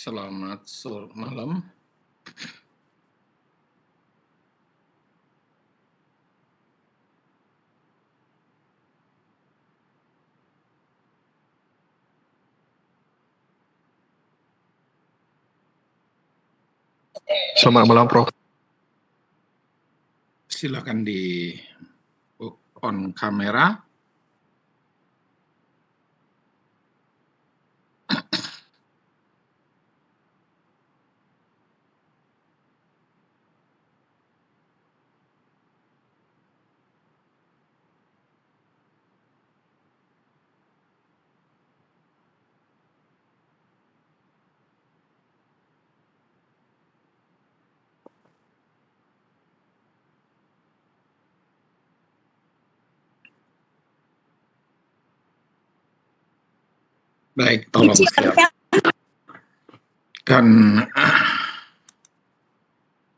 Selamat malam. Selamat malam, Prof. Silakan di on kamera. Baik, tolong siap. Dan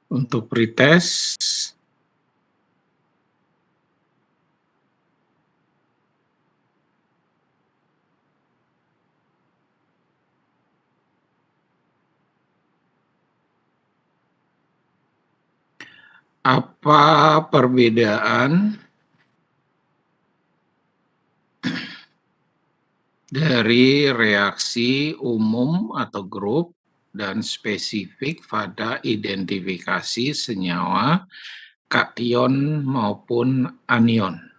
untuk pretest apa perbedaan dari reaksi umum atau grup dan spesifik pada identifikasi senyawa kation maupun anion?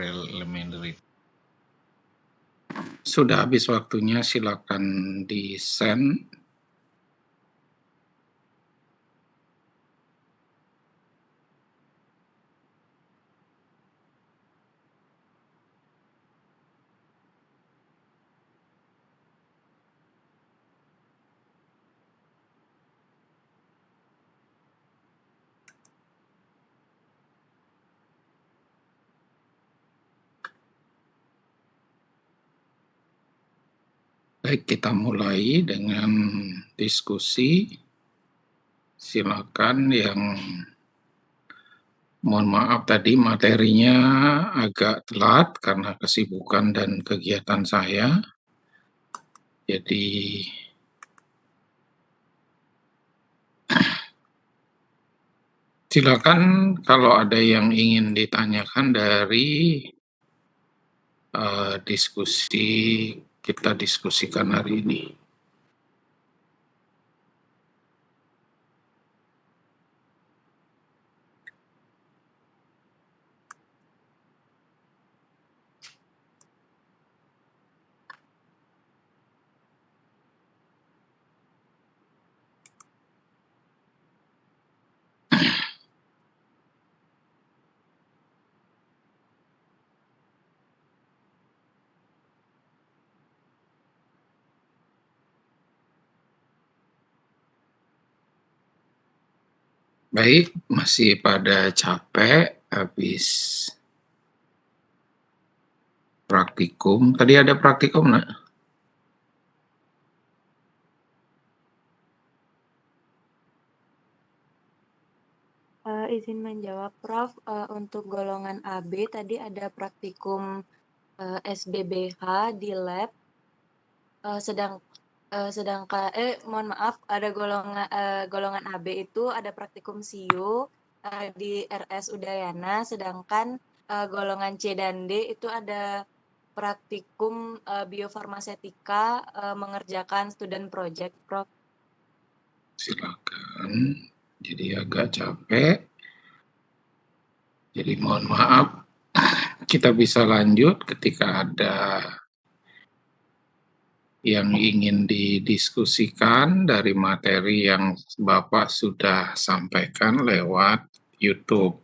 elementary. Sudah habis waktunya, silakan di-send. Baik, kita mulai dengan diskusi. Silakan yang mohon maaf tadi materinya agak telat karena kesibukan dan kegiatan saya. Jadi silakan kalau ada yang ingin ditanyakan dari diskusi kita diskusikan hari ini. Baik, masih pada capek habis praktikum. Tadi ada praktikum, nak? Izin menjawab, Prof. Untuk golongan AB tadi ada praktikum SBBH di lab. Sedangkan mohon maaf, ada golongan AB itu ada praktikum SIU di RS Udayana, sedangkan golongan C dan D itu ada praktikum biofarmasetika mengerjakan student project, Prof. Silakan. Jadi agak capek. Jadi mohon maaf. Kita bisa lanjut ketika ada yang ingin didiskusikan dari materi yang Bapak sudah sampaikan lewat YouTube.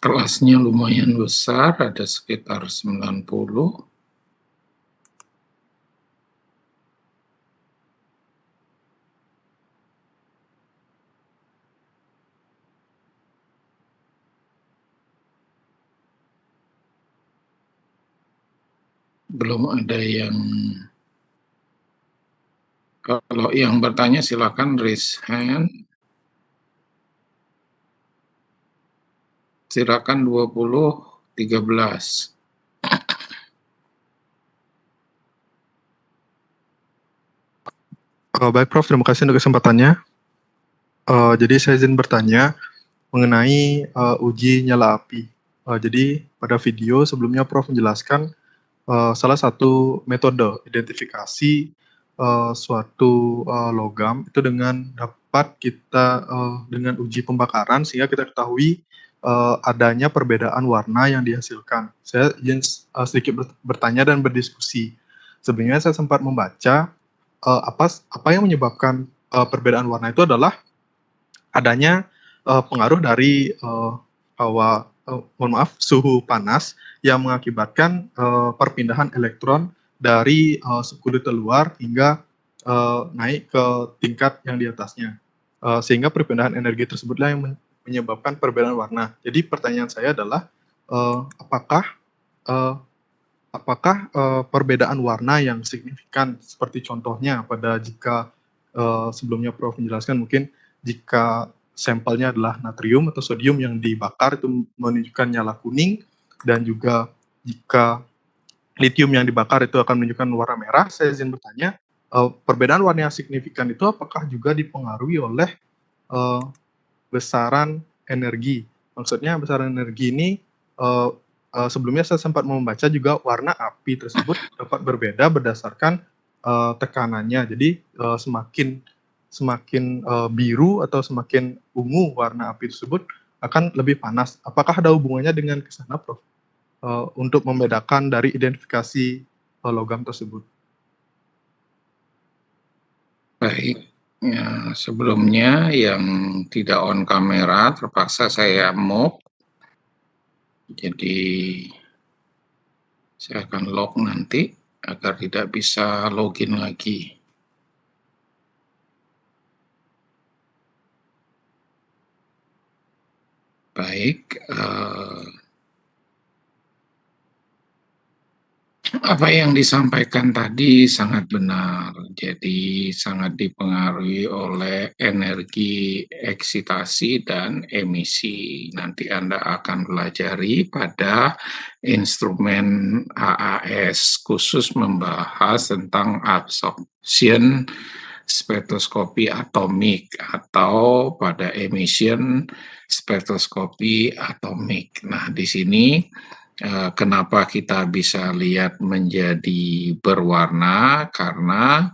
Kelasnya lumayan besar, ada sekitar 90. Belum ada yang... Kalau yang bertanya silakan raise hand. Silakan 2013. Baik Prof, terima kasih untuk kesempatannya. Jadi saya izin bertanya mengenai uji nyala api. Jadi pada video sebelumnya Prof menjelaskan salah satu metode identifikasi suatu logam itu dengan dapat kita dengan uji pembakaran sehingga kita ketahui adanya perbedaan warna yang dihasilkan. Saya ingin sedikit bertanya dan berdiskusi. Sebelumnya saya sempat membaca apa yang menyebabkan perbedaan warna itu adalah adanya pengaruh dari suhu panas yang mengakibatkan perpindahan elektron dari kulit luar hingga naik ke tingkat yang di atasnya. Sehingga perpindahan energi tersebutlah yang menyebabkan perbedaan warna. Jadi pertanyaan saya adalah apakah apakah perbedaan warna yang signifikan seperti contohnya jika sebelumnya Prof menjelaskan mungkin jika sampelnya adalah natrium atau sodium yang dibakar itu menunjukkan nyala kuning, dan juga jika litium yang dibakar itu akan menunjukkan warna merah. Saya izin bertanya, perbedaan warna yang signifikan itu apakah juga dipengaruhi oleh uh, besaran energi? Maksudnya besaran energi ini, sebelumnya saya sempat membaca juga warna api tersebut dapat berbeda berdasarkan tekanannya. Jadi semakin biru atau semakin ungu warna api tersebut akan lebih panas. Apakah ada hubungannya dengan ke sana, Prof? Untuk membedakan dari identifikasi logam tersebut. Baik, ya, sebelumnya yang tidak on kamera terpaksa saya mute, jadi saya akan lock nanti agar tidak bisa login lagi. Baik, apa yang disampaikan tadi sangat benar. Jadi sangat dipengaruhi oleh energi eksitasi dan emisi. Nanti Anda akan pelajari pada instrumen AAS khusus membahas tentang absorption spektroskopi atomik atau pada emission spektroskopi atomik. Nah, di sini kenapa kita bisa lihat menjadi berwarna? Karena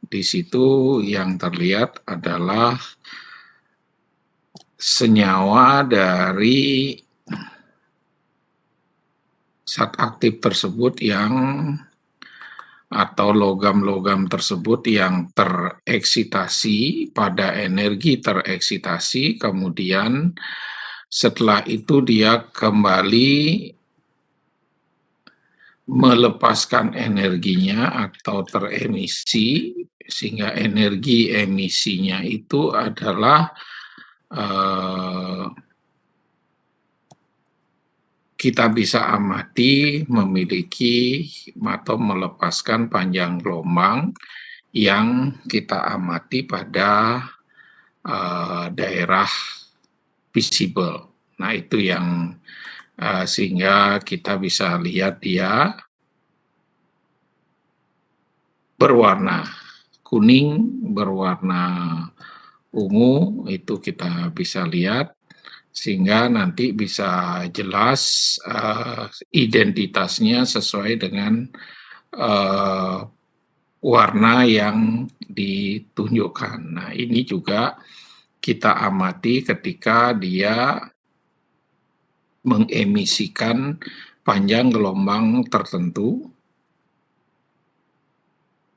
di situ yang terlihat adalah senyawa dari zat aktif tersebut atau logam-logam tersebut yang tereksitasi pada energi tereksitasi, kemudian setelah itu dia kembali melepaskan energinya atau teremisi, sehingga energi emisinya itu adalah kita bisa amati memiliki atau melepaskan panjang gelombang yang kita amati pada daerah visible. Nah, itu yang sehingga kita bisa lihat dia berwarna kuning, berwarna ungu, itu kita bisa lihat, sehingga nanti bisa jelas identitasnya sesuai dengan warna yang ditunjukkan. Nah, ini juga kita amati ketika dia mengemisikan panjang gelombang tertentu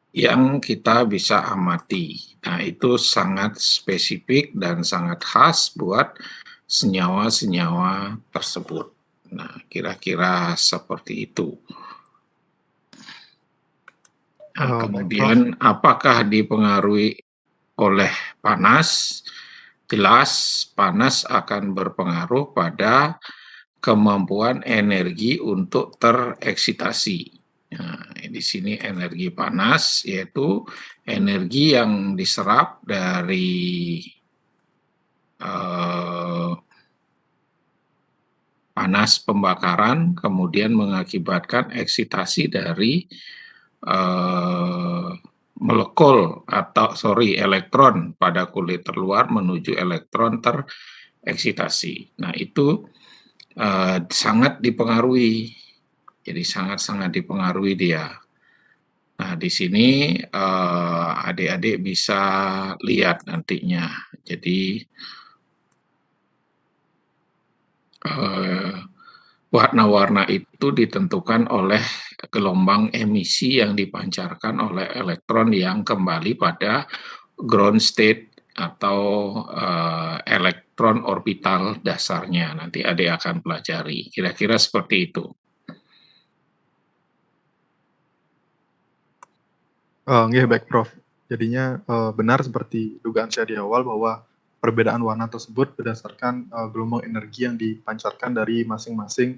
yang kita bisa amati. Nah, itu sangat spesifik dan sangat khas buat senyawa-senyawa tersebut. Nah, kira-kira seperti itu. Nah, kemudian apakah dipengaruhi oleh panas? Jelas panas akan berpengaruh pada kemampuan energi untuk tereksitasi. Nah, di sini energi panas yaitu energi yang diserap dari panas pembakaran, kemudian mengakibatkan eksitasi dari elektron pada kulit terluar menuju elektron tereksitasi. Nah, itu sangat dipengaruhi. Jadi sangat-sangat dipengaruhi dia. Nah, di sini adik-adik bisa lihat nantinya. Jadi warna-warna itu ditentukan oleh gelombang emisi yang dipancarkan oleh elektron yang kembali pada ground state atau elektron orbital dasarnya. Nanti adik akan pelajari. Kira-kira seperti itu. Nggih, baik Prof. Jadinya benar seperti dugaan saya di awal bahwa perbedaan warna tersebut berdasarkan gelombang energi yang dipancarkan dari masing-masing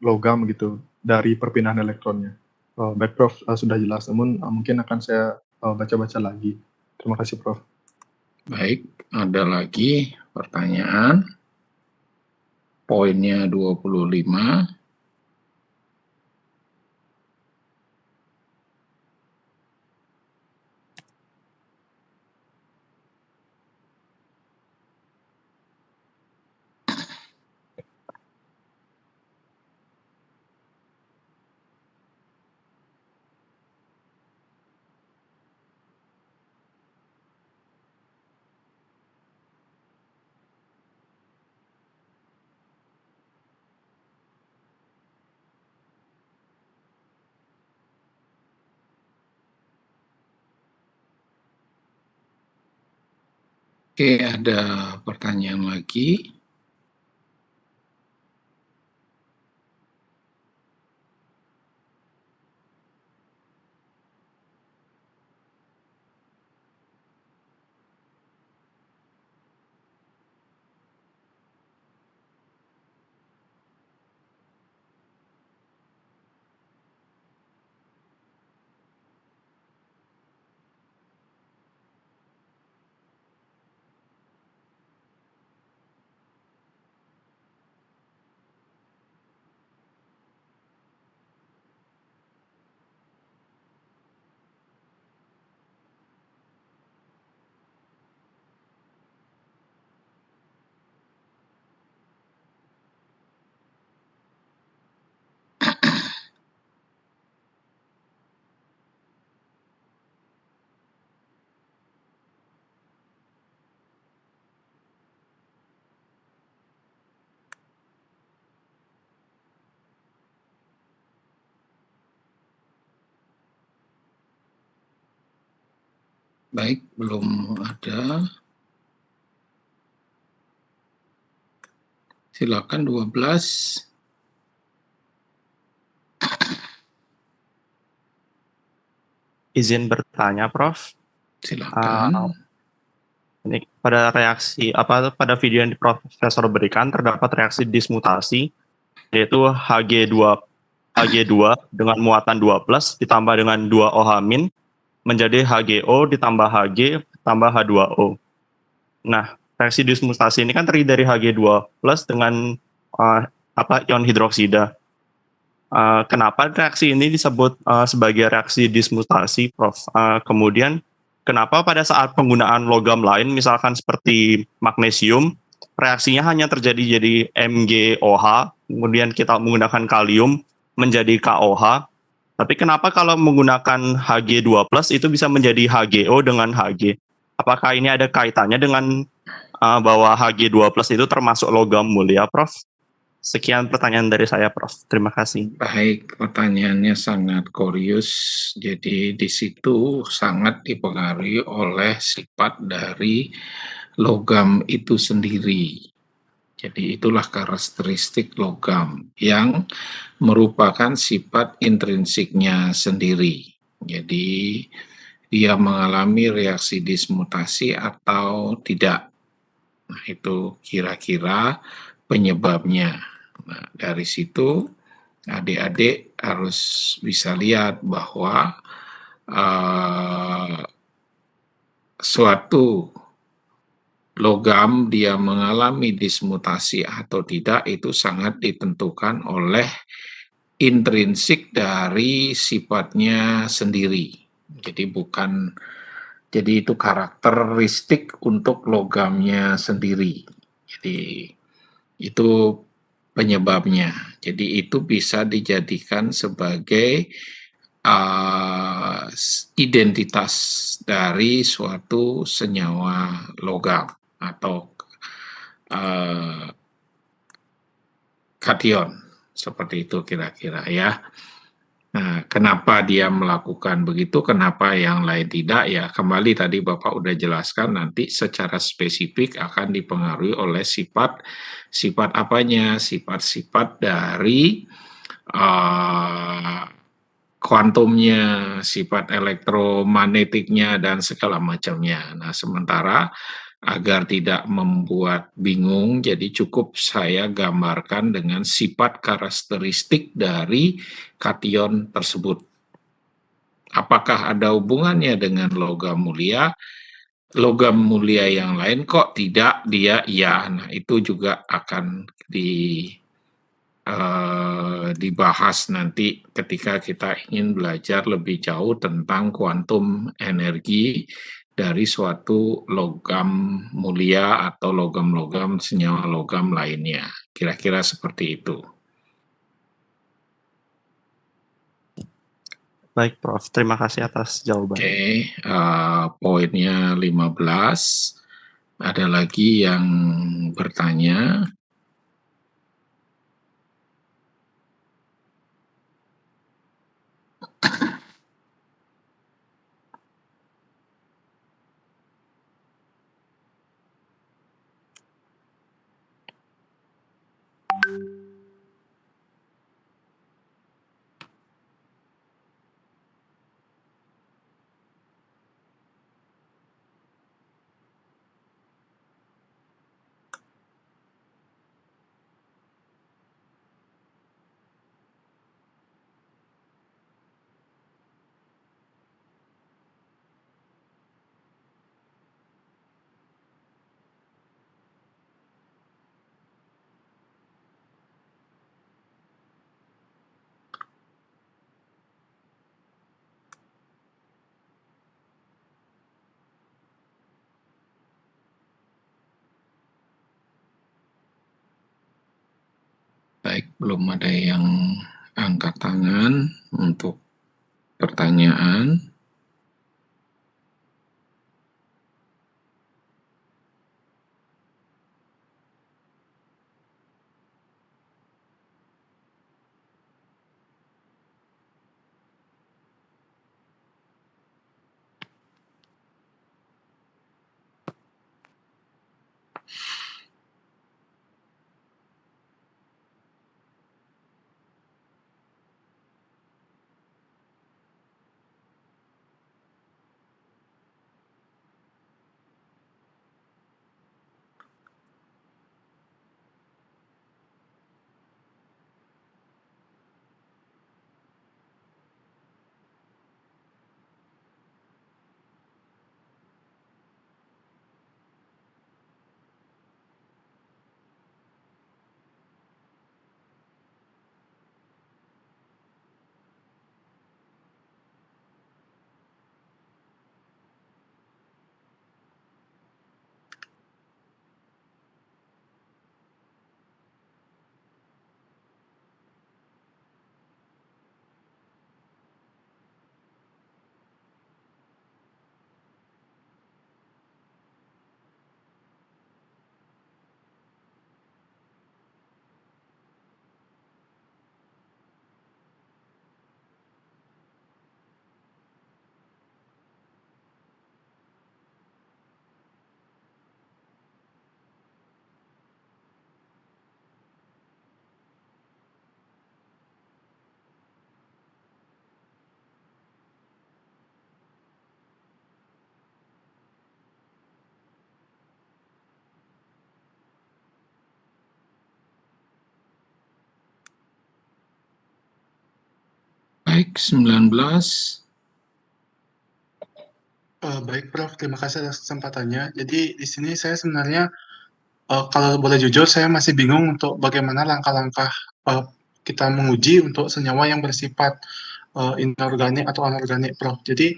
logam gitu dari perpindahan elektronnya. Baik Prof, sudah jelas, namun mungkin akan saya baca-baca lagi. Terima kasih Prof. Baik, ada lagi pertanyaan. Poinnya 25. Oke, ada pertanyaan lagi. Baik, belum ada. Silakan 12. Izin bertanya, Prof. Silakan. Ini pada pada video yang Profesor berikan terdapat reaksi dismutasi yaitu Hg2 dengan muatan 2+ ditambah dengan 2OH- menjadi HgO ditambah Hg tambah H2O. Nah, reaksi dismutasi ini kan terdiri dari Hg2+ dengan ion hidroksida. Kenapa reaksi ini disebut sebagai reaksi dismutasi, Prof? Kemudian kenapa pada saat penggunaan logam lain, misalkan seperti magnesium, reaksinya hanya terjadi jadi MgOH, kemudian kita menggunakan kalium menjadi KOH, tapi kenapa kalau menggunakan Hg2+ itu bisa menjadi HgO dengan Hg? Apakah ini ada kaitannya dengan bahwa Hg2+ itu termasuk logam mulia, Prof? Sekian pertanyaan dari saya, Prof. Terima kasih. Baik, pertanyaannya sangat kurios. Jadi di situ sangat dipengaruhi oleh sifat dari logam itu sendiri. Jadi itulah karakteristik logam yang merupakan sifat intrinsiknya sendiri. Jadi dia mengalami reaksi dismutasi atau tidak. Nah, itu kira-kira penyebabnya. Nah, dari situ adik-adik harus bisa lihat bahwa suatu logam dia mengalami dismutasi atau tidak itu sangat ditentukan oleh intrinsik dari sifatnya sendiri. Jadi itu karakteristik untuk logamnya sendiri. Jadi itu penyebabnya. Jadi itu bisa dijadikan sebagai identitas dari suatu senyawa logam atau kation, seperti itu kira-kira ya. Nah, kenapa dia melakukan begitu, kenapa yang lain tidak, ya kembali tadi Bapak udah jelaskan, nanti secara spesifik akan dipengaruhi oleh sifat apanya, sifat-sifat dari kuantumnya, sifat elektromagnetiknya, dan segala macamnya. Nah, sementara Agar tidak membuat bingung, jadi cukup saya gambarkan dengan sifat karakteristik dari kation tersebut. Apakah ada hubungannya dengan logam mulia? Logam mulia yang lain kok tidak, dia iya. Nah, itu juga akan dibahas nanti ketika kita ingin belajar lebih jauh tentang kuantum energi dari suatu logam mulia atau logam-logam senyawa logam lainnya. Kira-kira seperti itu. Baik, Prof. Terima kasih atas jawaban. Oke, poinnya 15. Ada lagi yang bertanya? Baik, belum ada yang angkat tangan untuk pertanyaan. Baik, 19. Baik, Prof. Terima kasih atas kesempatannya. Jadi di sini saya sebenarnya kalau boleh jujur, saya masih bingung untuk bagaimana langkah-langkah kita menguji untuk senyawa yang bersifat inorganik atau anorganik, Prof. Jadi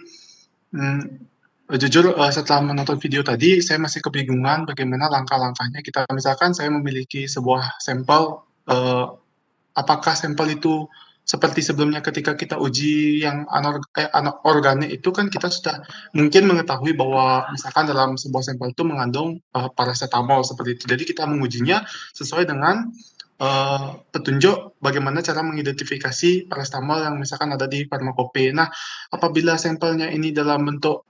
jujur setelah menonton video tadi, saya masih kebingungan bagaimana langkah-langkahnya. Kita misalkan saya memiliki sebuah sampel, apakah sampel itu seperti sebelumnya ketika kita uji yang anorganik itu kan kita sudah mungkin mengetahui bahwa misalkan dalam sebuah sampel itu mengandung paracetamol seperti itu. Jadi kita mengujinya sesuai dengan petunjuk bagaimana cara mengidentifikasi paracetamol yang misalkan ada di farmakope. Nah, apabila sampelnya ini dalam bentuk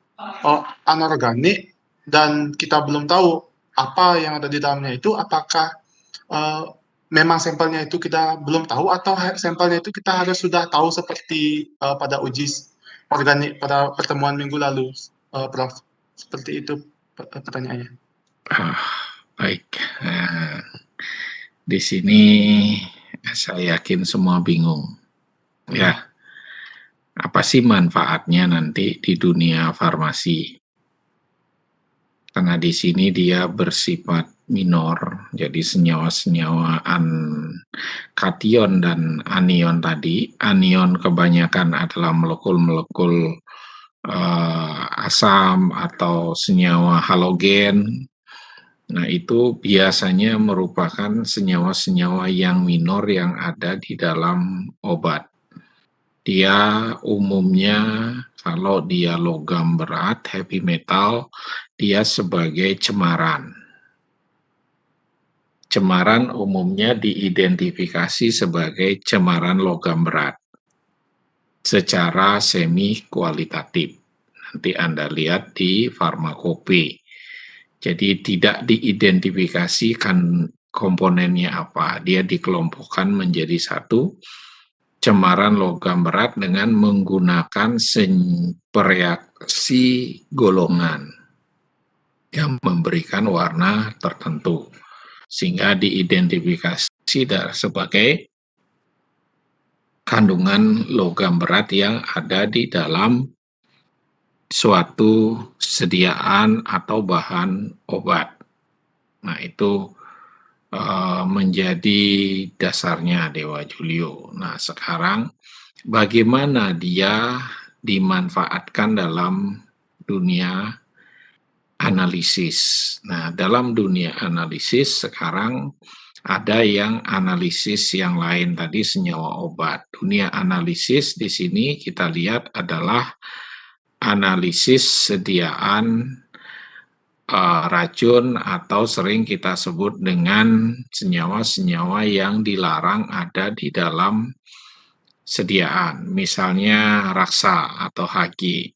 anorganik dan kita belum tahu apa yang ada di dalamnya itu, apakah memang sampelnya itu kita belum tahu atau sampelnya itu kita harus sudah tahu seperti pada uji organik pada pertemuan minggu lalu, Prof. Seperti itu pertanyaannya. Baik. Di sini saya yakin semua bingung. Ya, apa sih manfaatnya nanti di dunia farmasi? Karena di sini dia bersifat minor, jadi senyawa-senyawa kation dan anion tadi. Anion kebanyakan adalah molekul-molekul asam atau senyawa halogen. Nah, itu biasanya merupakan senyawa-senyawa yang minor yang ada di dalam obat. Dia umumnya kalau dia logam berat, heavy metal, dia sebagai cemaran. Cemaran umumnya diidentifikasi sebagai cemaran logam berat secara semi kualitatif. Nanti Anda lihat di farmakope. Jadi tidak diidentifikasikan komponennya apa. Dia dikelompokkan menjadi satu, cemaran logam berat dengan menggunakan reaksi golongan yang memberikan warna tertentu. Sehingga diidentifikasi sebagai kandungan logam berat yang ada di dalam suatu sediaan atau bahan obat. Nah, itu menjadi dasarnya Dewa Julio. Nah, sekarang bagaimana dia dimanfaatkan dalam dunia analisis. Nah, dalam dunia analisis sekarang ada yang analisis yang lain tadi senyawa obat. Dunia analisis di sini kita lihat adalah analisis sediaan racun atau sering kita sebut dengan senyawa-senyawa yang dilarang ada di dalam sediaan. Misalnya raksa atau Hg.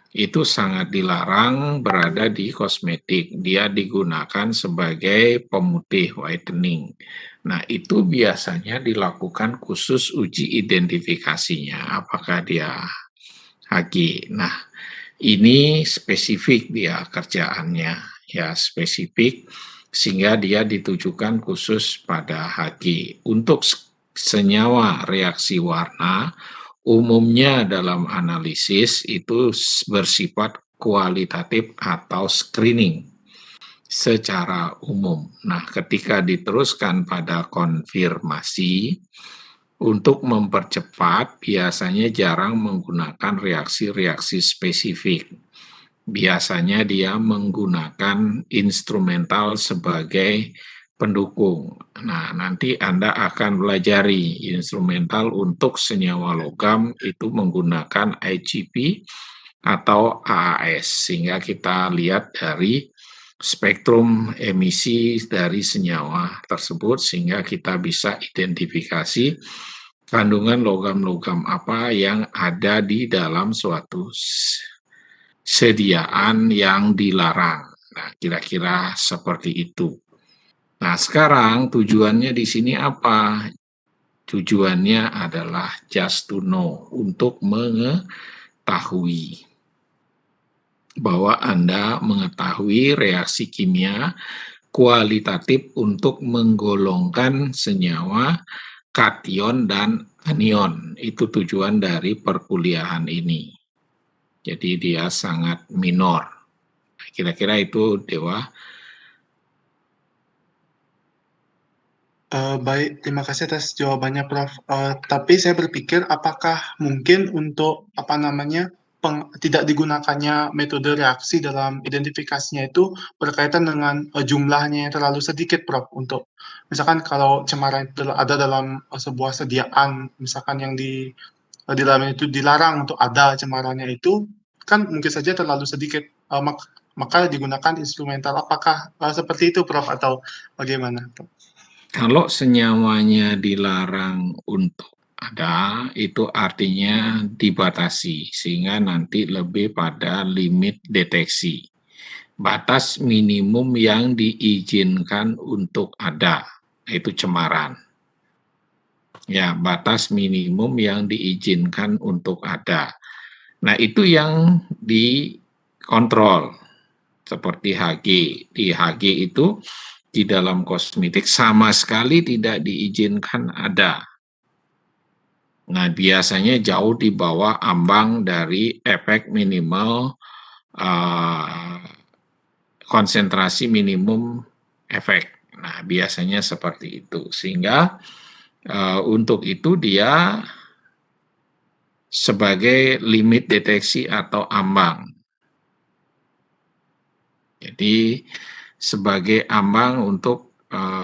Itu sangat dilarang berada di kosmetik. Dia digunakan sebagai pemutih, whitening. Nah, itu biasanya dilakukan khusus uji identifikasinya. Apakah dia Hg? Nah, ini spesifik dia kerjaannya, ya spesifik, sehingga dia ditujukan khusus pada Hg. Untuk senyawa reaksi warna, umumnya dalam analisis itu bersifat kualitatif atau screening secara umum. Nah, ketika diteruskan pada konfirmasi, untuk mempercepat biasanya jarang menggunakan reaksi-reaksi spesifik. Biasanya dia menggunakan instrumental sebagai pendukung. Nah, nanti Anda akan pelajari instrumental untuk senyawa logam itu menggunakan IgP atau AAS, sehingga kita lihat dari spektrum emisi dari senyawa tersebut sehingga kita bisa identifikasi kandungan logam-logam apa yang ada di dalam suatu sediaan yang dilarang. Nah, kira-kira seperti itu. Nah, sekarang tujuannya di sini apa? Tujuannya adalah just to know, untuk mengetahui bahwa Anda mengetahui reaksi kimia kualitatif untuk menggolongkan senyawa kation dan anion. Itu tujuan dari perkuliahan ini. Jadi dia sangat minor. Kira-kira itu, Dewa. Baik, terima kasih atas jawabannya, Prof. Tapi saya berpikir apakah mungkin untuk tidak digunakannya metode reaksi dalam identifikasinya itu berkaitan dengan jumlahnya yang terlalu sedikit, Prof. Untuk misalkan kalau cemaran itu ada dalam sebuah sediaan, misalkan yang di dalamnya itu dilarang untuk ada cemarannya itu, kan mungkin saja terlalu sedikit, maka digunakan instrumental. Apakah seperti itu, Prof. Atau bagaimana, Prof? Kalau senyawanya dilarang untuk ada, itu artinya dibatasi, sehingga nanti lebih pada limit deteksi. Batas minimum yang diizinkan untuk ada, itu cemaran. Ya, batas minimum yang diizinkan untuk ada. Nah, itu yang dikontrol. seperti Hg. Di Hg itu di dalam kosmetik sama sekali tidak diizinkan ada. Nah, biasanya jauh di bawah ambang dari efek minimal konsentrasi minimum efek. Nah, biasanya seperti itu. Sehingga untuk itu dia sebagai limit deteksi atau ambang. Jadi sebagai ambang untuk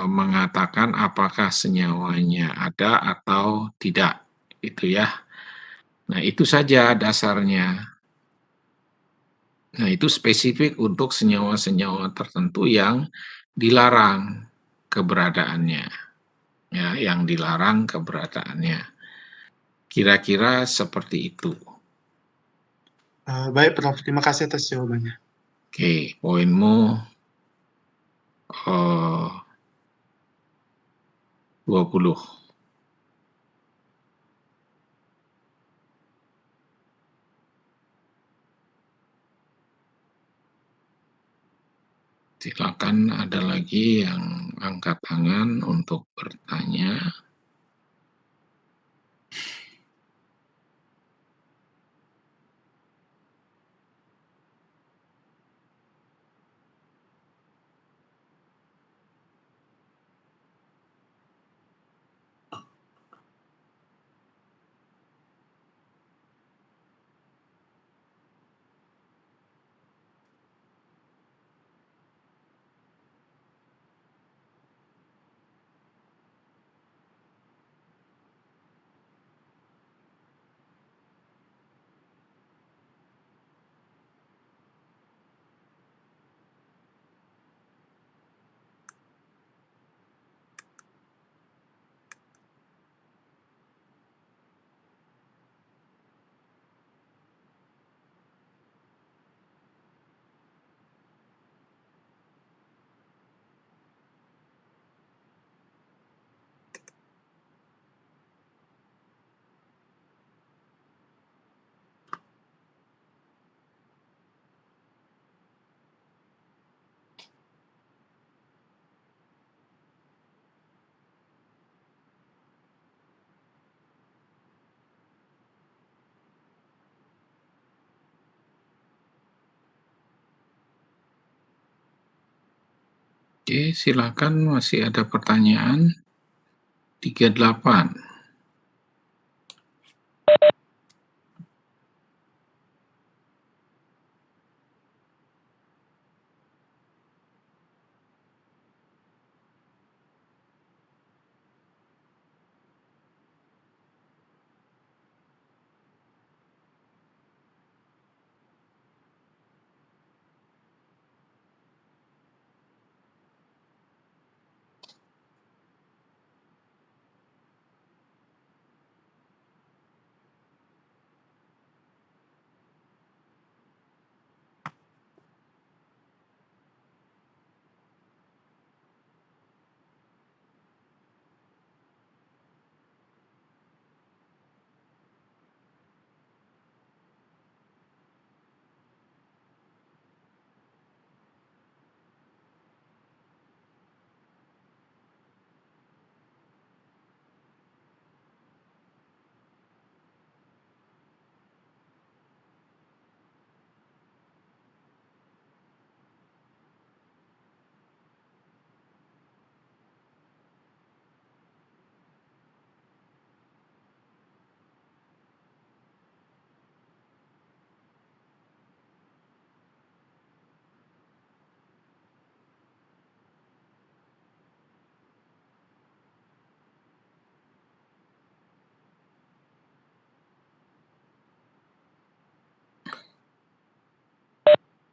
mengatakan apakah senyawanya ada atau tidak, itu ya. Nah, itu saja dasarnya. Nah, itu spesifik untuk senyawa-senyawa tertentu yang dilarang keberadaannya. Ya, yang dilarang keberadaannya. Kira-kira seperti itu. Baik, Prof. Terima kasih atas jawabannya. Oke, poinmu 20. Silakan, ada lagi yang angkat tangan untuk bertanya. Oke, silakan, masih ada pertanyaan. 38.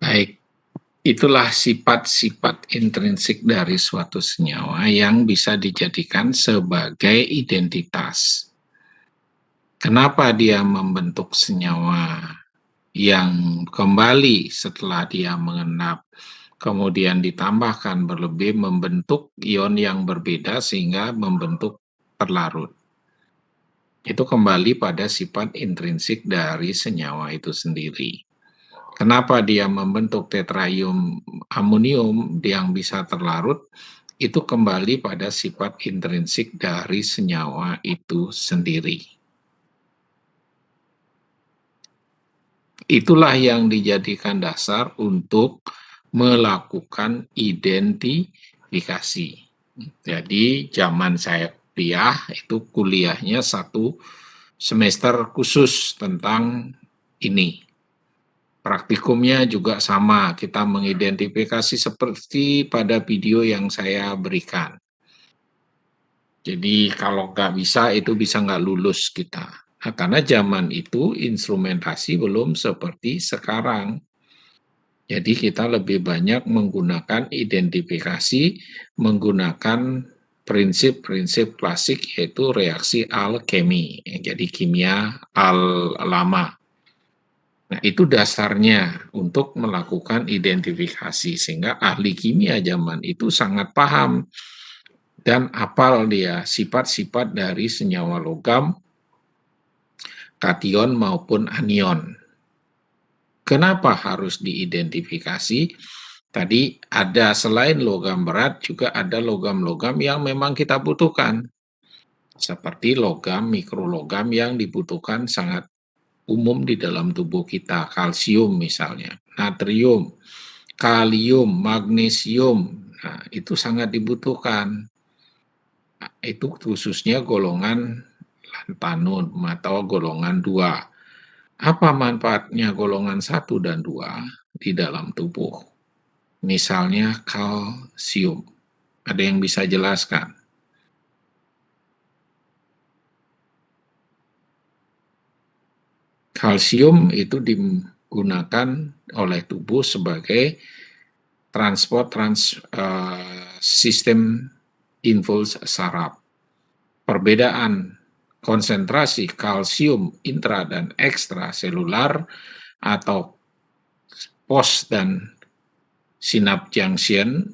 Baik, itulah sifat-sifat intrinsik dari suatu senyawa yang bisa dijadikan sebagai identitas. Kenapa dia membentuk senyawa yang kembali setelah dia mengendap, kemudian ditambahkan berlebih membentuk ion yang berbeda sehingga membentuk perlarut. Itu kembali pada sifat intrinsik dari senyawa itu sendiri. Kenapa dia membentuk tetraium amonium yang bisa terlarut? Itu kembali pada sifat intrinsik dari senyawa itu sendiri. Itulah yang dijadikan dasar untuk melakukan identifikasi. Jadi zaman saya kuliah itu kuliahnya 1 semester khusus tentang ini. Praktikumnya juga sama, kita mengidentifikasi seperti pada video yang saya berikan. Jadi kalau nggak bisa, itu bisa nggak lulus kita. Nah, karena zaman itu instrumentasi belum seperti sekarang. Jadi kita lebih banyak menggunakan identifikasi, menggunakan prinsip-prinsip klasik yaitu reaksi alkemi, jadi kimia lama. Nah, itu dasarnya untuk melakukan identifikasi, sehingga ahli kimia zaman itu sangat paham dan hafal dia sifat-sifat dari senyawa logam, kation maupun anion. Kenapa harus diidentifikasi? Tadi ada selain logam berat, juga ada logam-logam yang memang kita butuhkan. Seperti logam, mikrologam yang dibutuhkan sangat umum di dalam tubuh kita, kalsium misalnya, natrium, kalium, magnesium, nah, itu sangat dibutuhkan. Nah, itu khususnya golongan lantanum atau golongan 2. Apa manfaatnya golongan 1 dan 2 di dalam tubuh? Misalnya kalsium. Ada yang bisa jelaskan? Kalsium itu digunakan oleh tubuh sebagai sistem impuls saraf. Perbedaan konsentrasi kalsium intra dan ekstraselular atau post dan synapse junction,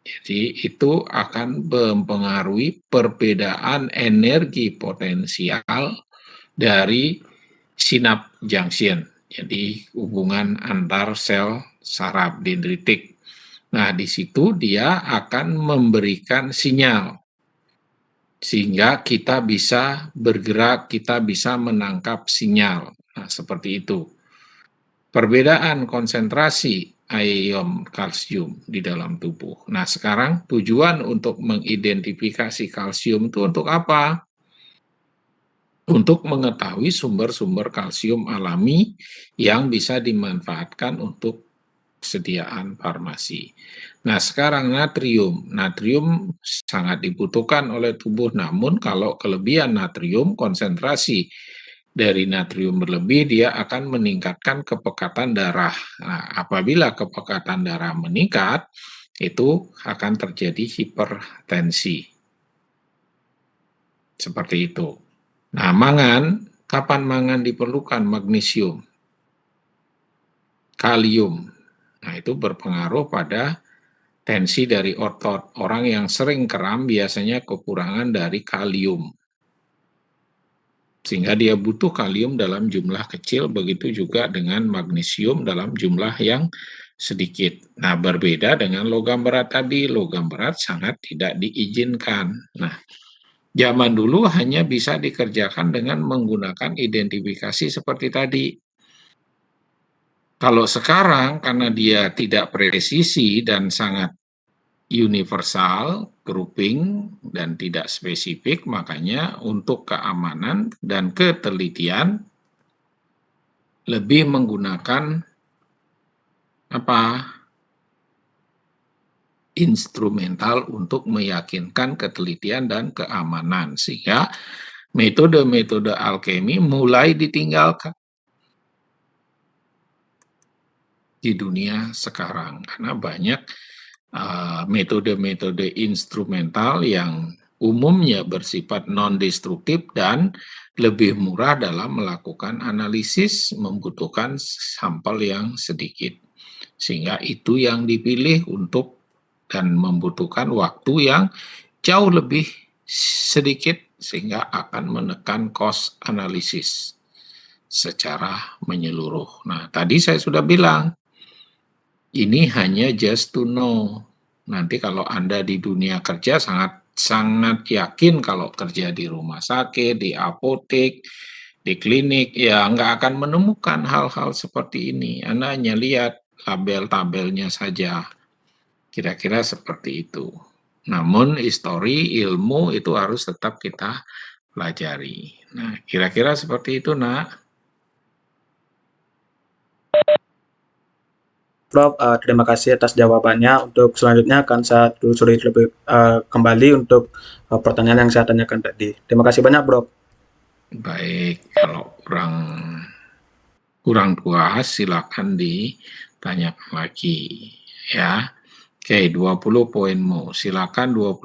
jadi itu akan mempengaruhi perbedaan energi potensial dari synapse junction, jadi hubungan antar sel saraf dendritik. Nah, di situ dia akan memberikan sinyal sehingga kita bisa bergerak, kita bisa menangkap sinyal. Nah, seperti itu. Perbedaan konsentrasi ion kalsium di dalam tubuh. Nah, sekarang tujuan untuk mengidentifikasi kalsium itu untuk apa? Untuk mengetahui sumber-sumber kalsium alami yang bisa dimanfaatkan untuk kesediaan farmasi. Nah, sekarang natrium. Natrium sangat dibutuhkan oleh tubuh, namun kalau kelebihan natrium, konsentrasi dari natrium berlebih, dia akan meningkatkan kepekatan darah. Nah, apabila kepekatan darah meningkat, itu akan terjadi hipertensi. Seperti itu. Nah, mangan, kapan mangan diperlukan? Magnesium, kalium. Nah, itu berpengaruh pada tensi dari otot. Orang yang sering kram biasanya kekurangan dari kalium. Sehingga dia butuh kalium dalam jumlah kecil, begitu juga dengan magnesium dalam jumlah yang sedikit. Nah, berbeda dengan logam berat tadi, logam berat sangat tidak diizinkan. Nah, zaman dulu hanya bisa dikerjakan dengan menggunakan identifikasi seperti tadi. Kalau sekarang, karena dia tidak presisi dan sangat universal, grouping, dan tidak spesifik, makanya untuk keamanan dan ketelitian lebih menggunakan instrumental untuk meyakinkan ketelitian dan keamanan, sehingga metode-metode alkemi mulai ditinggalkan di dunia sekarang karena banyak metode-metode instrumental yang umumnya bersifat non-destruktif dan lebih murah dalam melakukan analisis, membutuhkan sampel yang sedikit. Sehingga itu yang dipilih untuk dan membutuhkan waktu yang jauh lebih sedikit sehingga akan menekan cost analisis. secara menyeluruh. Nah, tadi saya sudah bilang, ini hanya just to know. Nanti kalau Anda di dunia kerja sangat yakin kalau kerja di rumah sakit, di apotek, di klinik, ya nggak akan menemukan hal-hal seperti ini. Anda hanya lihat tabel-tabelnya saja. Kira-kira seperti itu. Namun histori, ilmu itu harus tetap kita pelajari. Nah, kira-kira seperti itu, Nak. Prof, terima kasih atas jawabannya. Untuk selanjutnya akan saya telusuri lebih kembali untuk pertanyaan yang saya tanyakan tadi. Terima kasih banyak, Prof. Baik, kalau kurang puas silakan ditanyakan lagi ya. Oke, 20 poinmu. Silakan 20.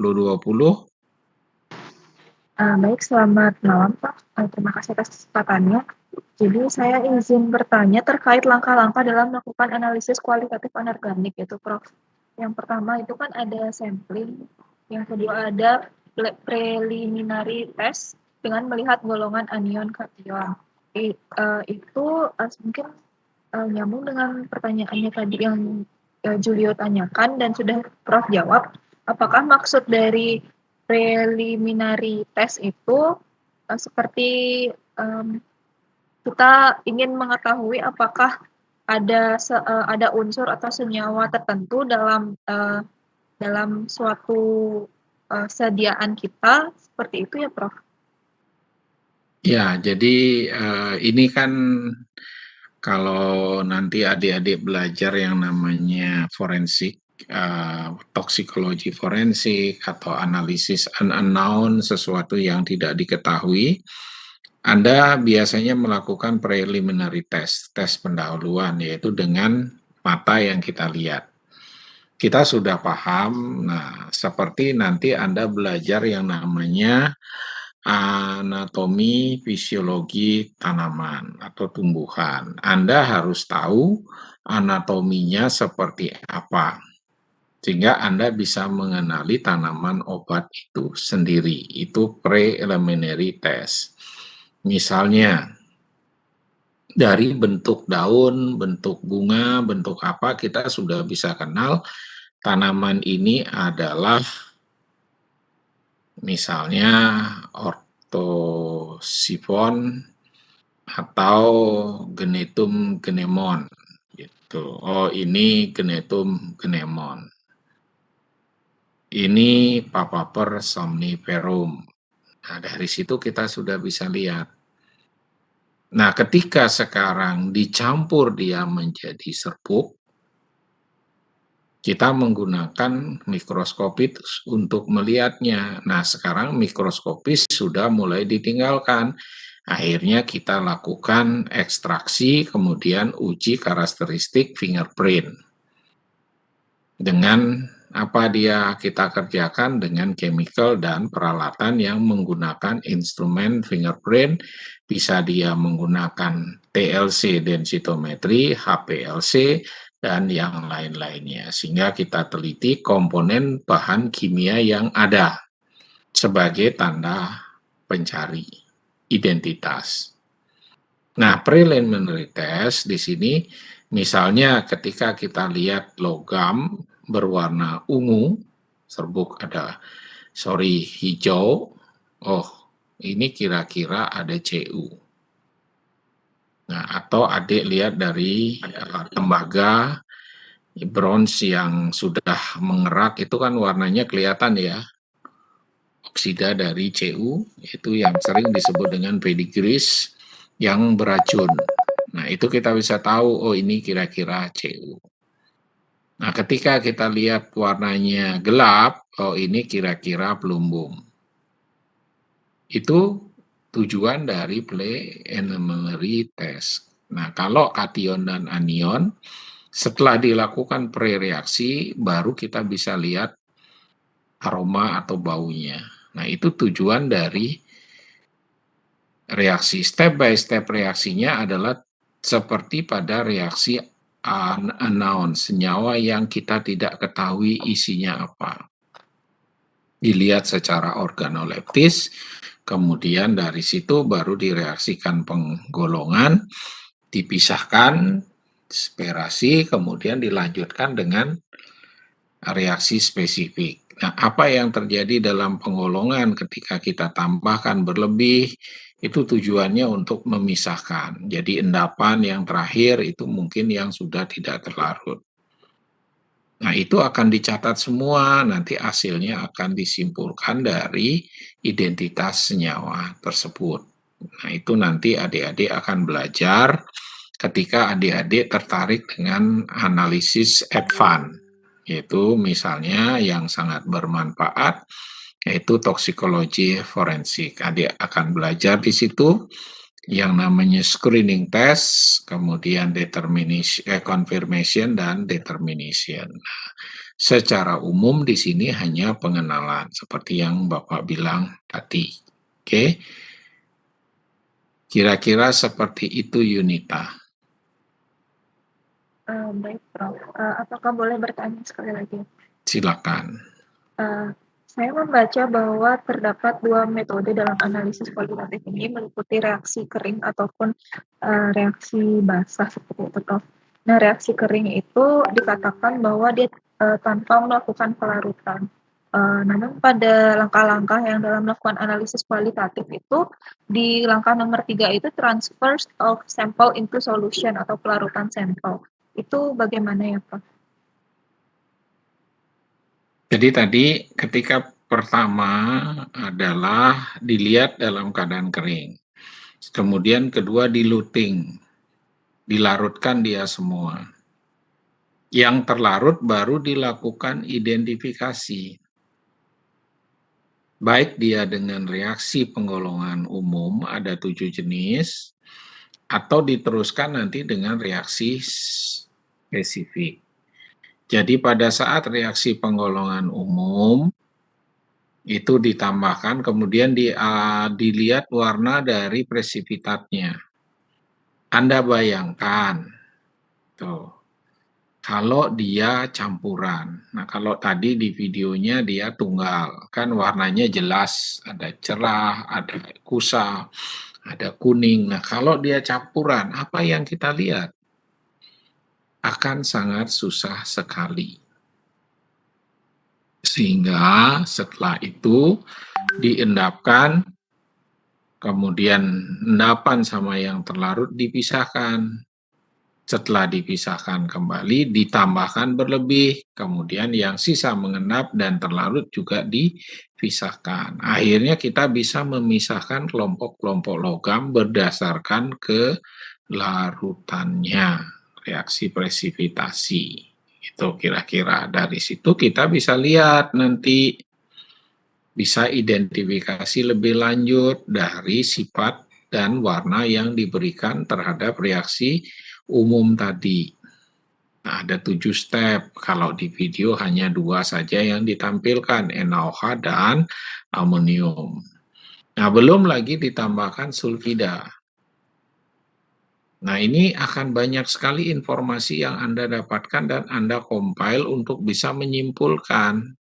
Baik, selamat malam Pak. Terima kasih atas kesempatannya. Jadi saya izin bertanya terkait langkah-langkah dalam melakukan analisis kualitatif anorganik itu Prof. Yang pertama itu kan ada sampling, yang kedua ada preliminary test dengan melihat golongan anion kation. Itu mungkin nyambung dengan pertanyaannya tadi yang Julio tanyakan dan sudah Prof jawab. Apakah maksud dari preliminary test itu seperti kita ingin mengetahui apakah ada unsur atau senyawa tertentu dalam suatu sediaan kita, seperti itu ya Prof? Ya, jadi ini kan kalau nanti adik-adik belajar yang namanya forensik, toksikologi forensik atau analisis unknown, sesuatu yang tidak diketahui, Anda biasanya melakukan preliminary test, tes pendahuluan, yaitu dengan mata yang kita lihat. Kita sudah paham, nah seperti nanti Anda belajar yang namanya anatomi fisiologi tanaman atau tumbuhan. Anda harus tahu anatominya seperti apa, sehingga Anda bisa mengenali tanaman obat itu sendiri. Itu preliminary test. Misalnya, dari bentuk daun, bentuk bunga, bentuk apa, kita sudah bisa kenal tanaman ini adalah misalnya orthosipon atau genetum genemon gitu. Oh, ini genetum genemon. Ini Papaver somniferum. Nah, dari situ kita sudah bisa lihat. Nah, ketika sekarang dicampur dia menjadi serbuk, kita menggunakan mikroskopis untuk melihatnya. Nah, sekarang mikroskopis sudah mulai ditinggalkan. Akhirnya kita lakukan ekstraksi, kemudian uji karakteristik fingerprint. Dengan apa dia kita kerjakan dengan chemical dan peralatan yang menggunakan instrumen fingerprint, bisa dia menggunakan TLC densitometry, HPLC, dan yang lain-lainnya. Sehingga kita teliti komponen bahan kimia yang ada sebagai tanda pencari identitas. Nah, preliminary test di sini misalnya ketika kita lihat logam berwarna ungu, serbuk hijau, oh ini kira-kira ada Cu. Nah, atau adik lihat dari tembaga bronze yang sudah mengerak itu kan warnanya kelihatan ya. Oksida dari Cu itu yang sering disebut dengan pedigrease yang beracun. Nah, itu kita bisa tahu, oh ini kira-kira Cu. Nah, ketika kita lihat warnanya gelap, oh ini kira-kira pelumbung. Itu tujuan dari preliminary test. Nah, kalau kation dan anion, setelah dilakukan prereaksi, baru kita bisa lihat aroma atau baunya. Nah, itu tujuan dari reaksi. Step by step reaksinya adalah seperti pada reaksi unknown, senyawa yang kita tidak ketahui isinya apa. Dilihat secara organoleptis, Kemudian dari situ baru direaksikan penggolongan, dipisahkan sperasi, kemudian dilanjutkan dengan reaksi spesifik. Nah, apa yang terjadi dalam penggolongan ketika kita tambahkan berlebih, itu tujuannya untuk memisahkan. Jadi endapan yang terakhir itu mungkin yang sudah tidak terlarut. Nah, itu akan dicatat semua, nanti hasilnya akan disimpulkan dari identitas senyawa tersebut. Nah, itu nanti adik-adik akan belajar ketika adik-adik tertarik dengan analisis advance, yaitu misalnya yang sangat bermanfaat, yaitu toksikologi forensik. Adik akan belajar di situ yang namanya screening test, kemudian confirmation dan determination. Nah, secara umum di sini hanya pengenalan seperti yang Bapak bilang tadi. Oke. Kira-kira seperti itu Yunita. Baik, Prof. Apakah boleh bertanya sekali lagi? Silakan. Saya membaca bahwa terdapat 2 metode dalam analisis kualitatif ini, meliputi reaksi kering ataupun reaksi basah seperti itu, Prof. Nah, reaksi kering itu dikatakan bahwa dia tanpa melakukan pelarutan. Namun pada langkah-langkah yang dalam melakukan analisis kualitatif itu, di langkah nomor 3 itu transfer of sample into solution atau pelarutan sampel. Itu bagaimana ya, Prof? Jadi tadi ketika pertama adalah dilihat dalam keadaan kering. Kemudian kedua diluting, dilarutkan dia semua. Yang terlarut baru dilakukan identifikasi. Baik dia dengan reaksi penggolongan umum, ada 7 jenis, atau diteruskan nanti dengan reaksi spesifik. Jadi pada saat reaksi penggolongan umum, itu ditambahkan, kemudian dilihat warna dari presipitatnya. Anda bayangkan, tuh, kalau dia campuran. Nah, kalau tadi di videonya dia tunggal, kan warnanya jelas, ada cerah, ada kusam, ada kuning. Nah, kalau dia campuran, apa yang kita lihat? Akan sangat susah sekali. Sehingga setelah itu diendapkan, kemudian endapan sama yang terlarut dipisahkan. Setelah dipisahkan kembali, ditambahkan berlebih, kemudian yang sisa mengendap dan terlarut juga dipisahkan. Akhirnya kita bisa memisahkan kelompok-kelompok logam berdasarkan kelarutannya, reaksi presipitasi. Itu kira-kira dari situ kita bisa lihat nanti, bisa identifikasi lebih lanjut dari sifat dan warna yang diberikan terhadap reaksi umum tadi. Nah, ada 7 step. Kalau di video hanya 2 saja yang ditampilkan, NaOH dan amonium. Nah, belum lagi ditambahkan sulfida. Nah, ini akan banyak sekali informasi yang Anda dapatkan dan Anda compile untuk bisa menyimpulkan.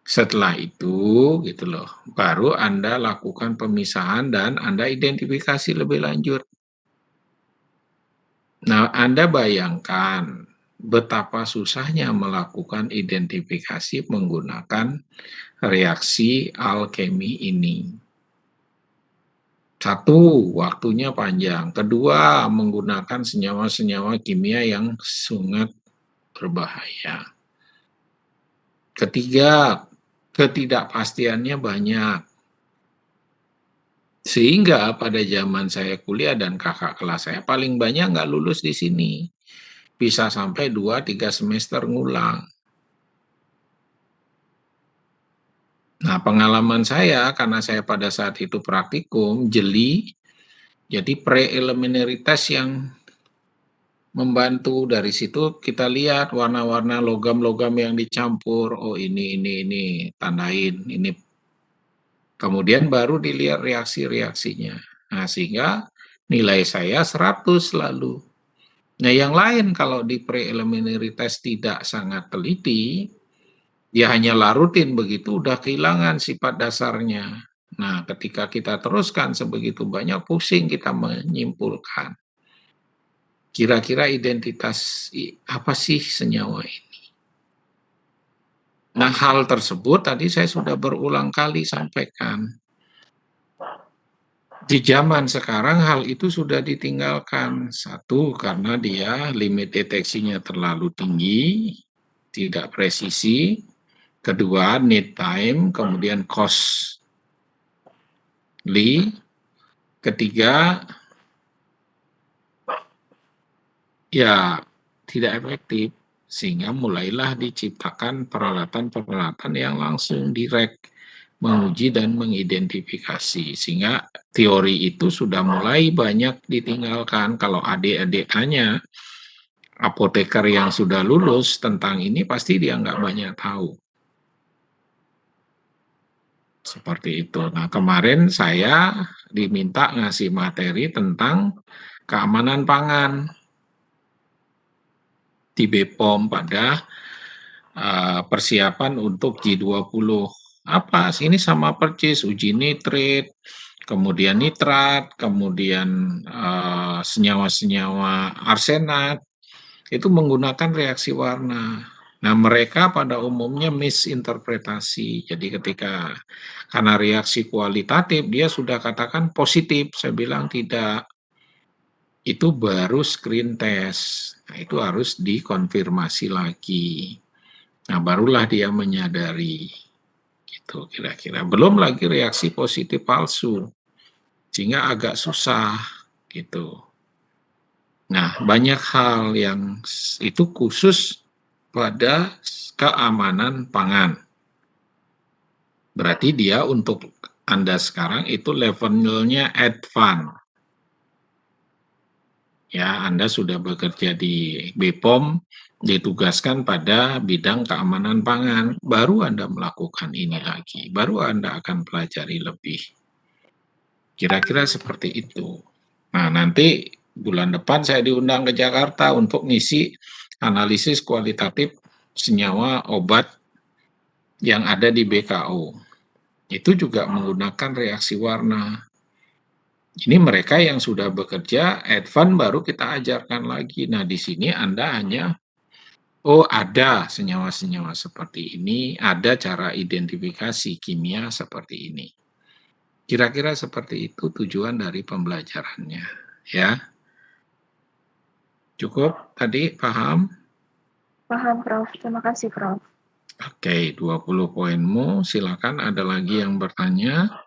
Setelah itu, gitu loh, baru Anda lakukan pemisahan dan Anda identifikasi lebih lanjut. Nah, Anda bayangkan betapa susahnya melakukan identifikasi menggunakan reaksi alkemi ini. 1, waktunya panjang. 2, menggunakan senyawa-senyawa kimia yang sangat berbahaya. 3, ketidakpastiannya banyak. Sehingga pada zaman saya kuliah dan kakak kelas saya paling banyak nggak lulus di sini. Bisa sampai 2-3 semester ngulang. Nah, pengalaman saya, karena saya pada saat itu praktikum, jeli, jadi preliminary test yang membantu. Dari situ kita lihat warna-warna logam-logam yang dicampur, oh ini, tandain, ini. Kemudian baru dilihat reaksi-reaksinya. Nah, sehingga nilai saya 100 lalu. Nah, yang lain kalau di preliminary test tidak sangat teliti, Dia hanya larutin, begitu udah kehilangan sifat dasarnya. Nah, ketika kita teruskan sebegitu banyak, pusing kita menyimpulkan. Kira-kira identitas apa sih senyawa ini? Nah, hal tersebut tadi saya sudah berulang kali sampaikan. Di zaman sekarang hal itu sudah ditinggalkan. Satu, karena dia limit deteksinya terlalu tinggi, tidak presisi. Kedua, need time, kemudian costly. Ketiga, ya tidak efektif. Sehingga mulailah diciptakan peralatan-peralatan yang langsung direct menguji dan mengidentifikasi. Sehingga teori itu sudah mulai banyak ditinggalkan. Kalau adik-adiknya apoteker yang sudah lulus tentang ini pasti dia nggak banyak tahu. Seperti itu. Nah, kemarin saya diminta ngasih materi tentang keamanan pangan di BPOM pada persiapan untuk G20. Apa? Ini sama persis uji nitrit, kemudian nitrat, kemudian senyawa-senyawa arsenat, itu menggunakan reaksi warna. Nah, mereka pada umumnya misinterpretasi. Jadi karena reaksi kualitatif, dia sudah katakan positif. Saya bilang tidak. Itu baru screen test. Nah, itu harus dikonfirmasi lagi. Nah, barulah dia menyadari. Gitu kira-kira. Belum lagi reaksi positif palsu. Sehingga agak susah. Gitu. Nah, banyak hal yang itu khusus pada keamanan pangan. Berarti dia untuk Anda sekarang itu levelnya advance. Ya, Anda sudah bekerja di BPOM, ditugaskan pada bidang keamanan pangan, baru Anda melakukan ini lagi, baru Anda akan pelajari lebih. Kira-kira seperti itu. Nah, nanti bulan depan saya diundang ke Jakarta untuk ngisi analisis kualitatif senyawa obat yang ada di BKO. Itu juga menggunakan reaksi warna. Ini mereka yang sudah bekerja, advance baru kita ajarkan lagi. Nah, di sini Anda hanya, oh ada senyawa-senyawa seperti ini, ada cara identifikasi kimia seperti ini. Kira-kira seperti itu tujuan dari pembelajarannya. Ya, cukup tadi, paham? Paham, Prof. Terima kasih, Prof. Oke, 20 poinmu. Silakan ada lagi yang bertanya.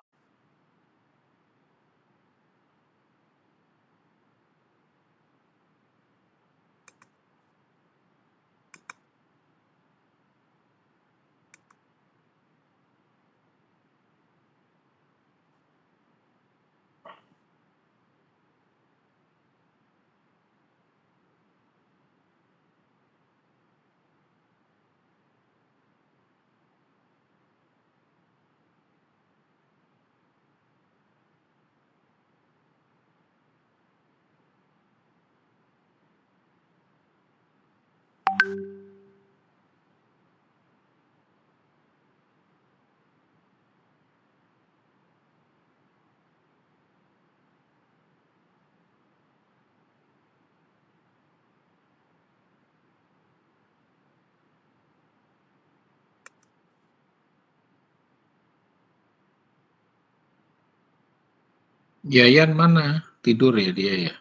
Yayan mana? Tidur ya dia ya?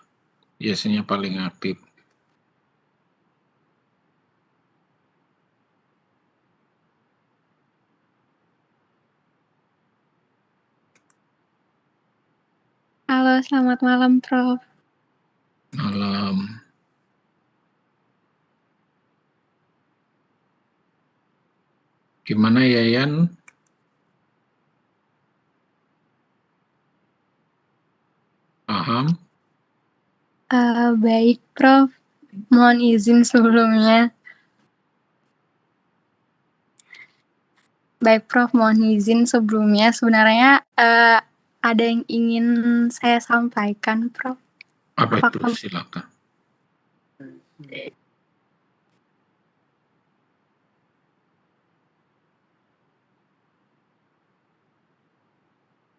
Biasanya paling aktif. Halo, selamat malam, Prof. Malam. Gimana Yayan? Paham? Baik, Prof. Mohon izin sebelumnya. Baik, Prof. Mohon izin sebelumnya. Sebenarnya ada yang ingin saya sampaikan, Prof. Apa itu? Apakah- Silakan.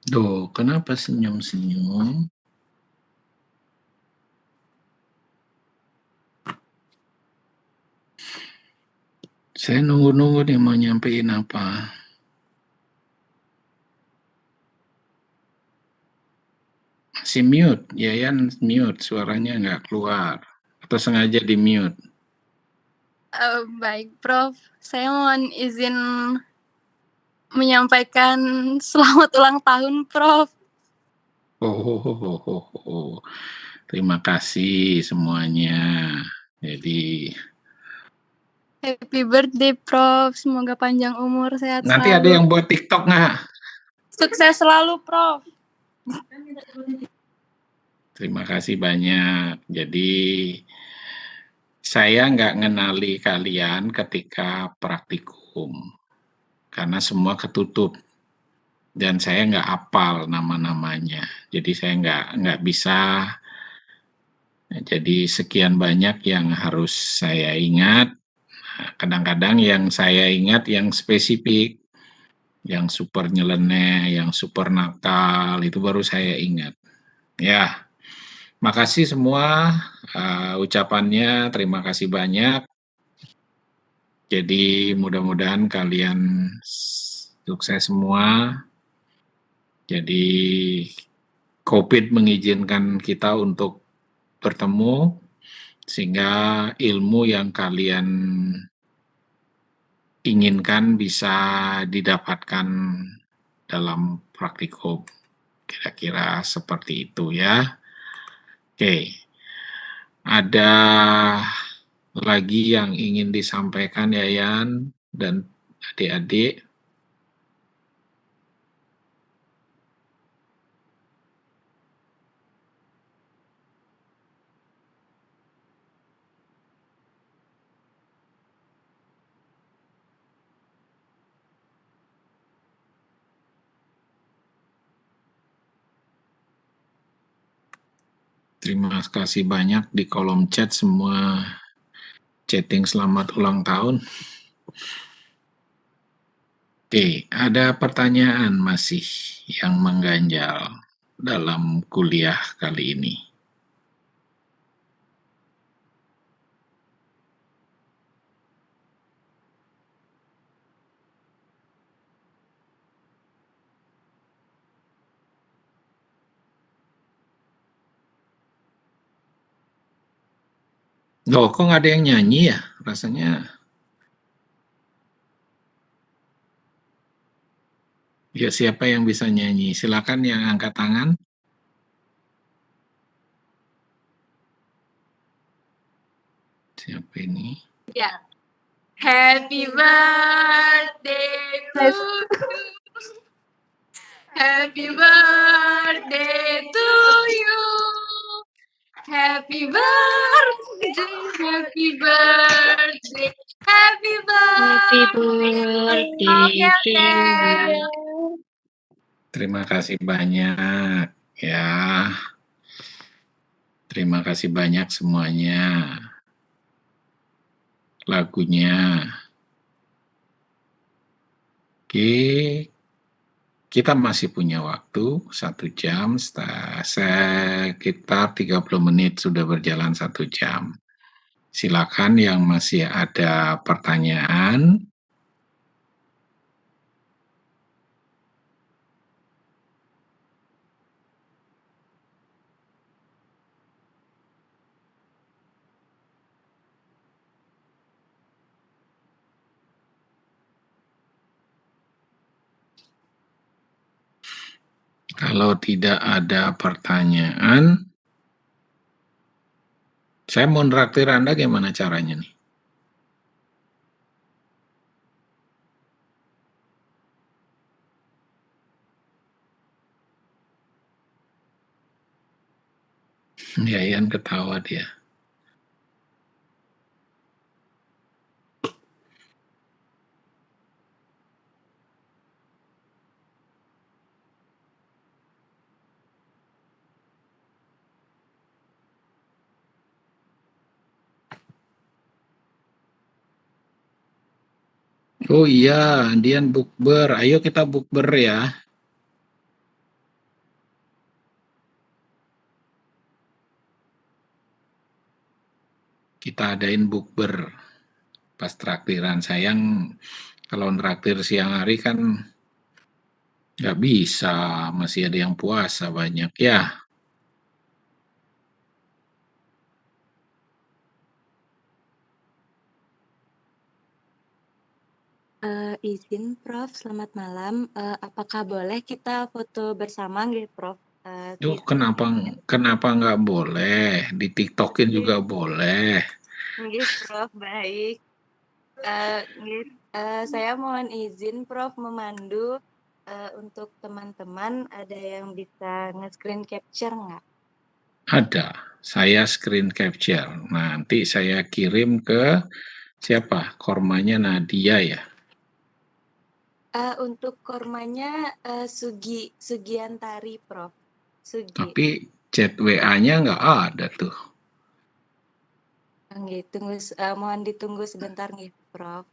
Duh, kenapa senyum-senyum? Saya nunggu-nunggu nih mau nyampein apa. Masih mute, Yayan mute, suaranya nggak keluar. Atau sengaja di mute. Baik, Prof. Saya mohon izin menyampaikan selamat ulang tahun, Prof. Oh. Terima kasih semuanya. Jadi Happy birthday, Prof. Semoga panjang umur, sehat nanti ada selalu. yang buat TikTok nggak? Sukses selalu, Prof. Terima kasih banyak. Jadi saya nggak ngenali kalian ketika praktikum karena semua ketutup dan saya nggak hafal nama-namanya. Jadi saya nggak bisa. Jadi sekian banyak yang harus saya ingat. Kadang-kadang yang saya ingat yang spesifik, yang super nyeleneh, yang super nakal, itu baru saya ingat. Ya, makasih semua ucapannya, terima kasih banyak. Jadi mudah-mudahan kalian sukses semua. Jadi COVID mengizinkan kita untuk bertemu, sehingga ilmu yang kalian inginkan bisa didapatkan dalam praktikum. Kira-kira seperti itu ya. Oke, ada lagi yang ingin disampaikan Yayan dan adik-adik? Terima kasih banyak di kolom chat semua chatting selamat ulang tahun. Oke, ada pertanyaan masih yang mengganjal dalam kuliah kali ini. Loh, kok nggak ada yang nyanyi ya? Rasanya ya siapa yang bisa nyanyi? Silakan yang angkat tangan. Siapa ini? Ya. Happy birthday to you. Happy birthday to you. Happy birthday, happy birthday, happy birthday. Oke. Terima kasih banyak ya. Terima kasih banyak semuanya. Lagunya. Oke, kita masih punya waktu 1 jam, sekitar 30 menit sudah berjalan 1 jam. Silakan yang masih ada pertanyaan. Kalau tidak ada pertanyaan, saya mau nraktir Anda gimana caranya nih? Yayan ketawa dia. Oh iya, Dian bukber. Ayo kita bukber ya. kita adain bukber pas traktiran. Sayang kalau traktir siang hari kan nggak bisa, masih ada yang puasa banyak ya. Izin Prof, selamat malam. Apakah boleh kita foto bersama nggih Prof? Duh, kenapa nggak boleh? Di TikTokin Nggih, juga boleh. nggih Prof, baik. Nggih, saya mohon izin Prof memandu, untuk teman-teman ada yang bisa nge-screen capture nggak? Ada, saya screen capture. Nanti saya kirim ke siapa? Kormanya Nadia ya. Untuk kormanya, Sugiantari Prof. Sugi. Tapi chat WA-nya nggak ada tuh. Nggih, mohon ditunggu sebentar nggih Prof.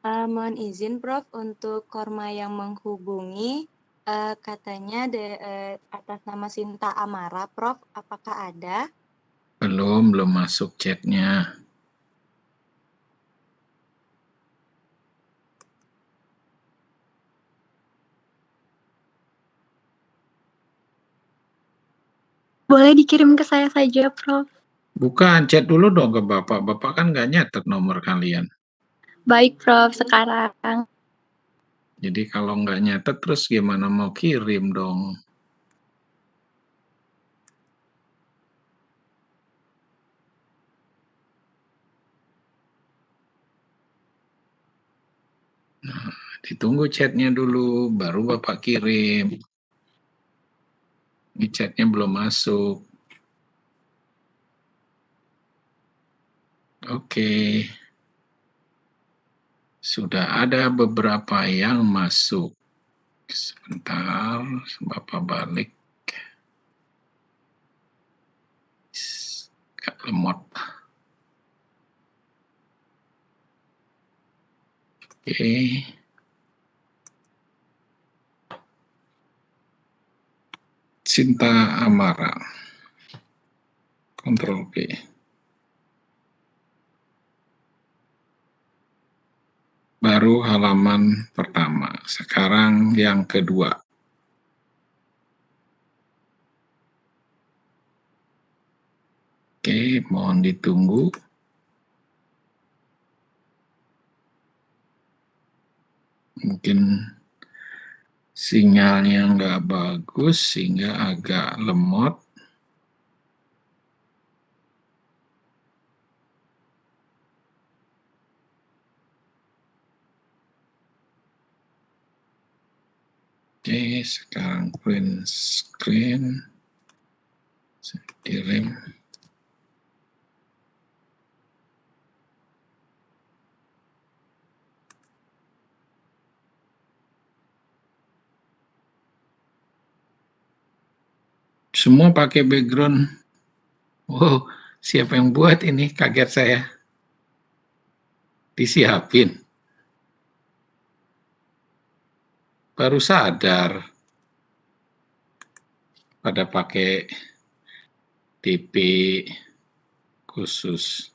Mohon izin Prof untuk korma yang menghubungi, katanya atas nama Sinta Amara Prof, apakah ada? Belum masuk chatnya. Boleh dikirim ke saya saja, Prof. Bukan, chat dulu dong ke Bapak. Bapak kan nggak nyatet nomor kalian. Baik, Prof, sekarang. Jadi kalau nggak nyatet terus gimana mau kirim dong? Nah, ditunggu chatnya dulu, baru Bapak kirim. Ini chatnya belum masuk. Oke. Sudah ada beberapa yang masuk. Sebentar, Bapak balik. Gak lemot. Oke. Sinta Amara. Ctrl V. Baru halaman pertama. Sekarang yang kedua. Oke, mohon ditunggu. Mungkin sinyalnya nggak bagus sehingga agak lemot. Oke, sekarang print screen. Saya kirim. Semua pakai background. Wow, siapa yang buat ini? Kaget saya. Disiapin. Baru sadar. Pada pakai DP khusus.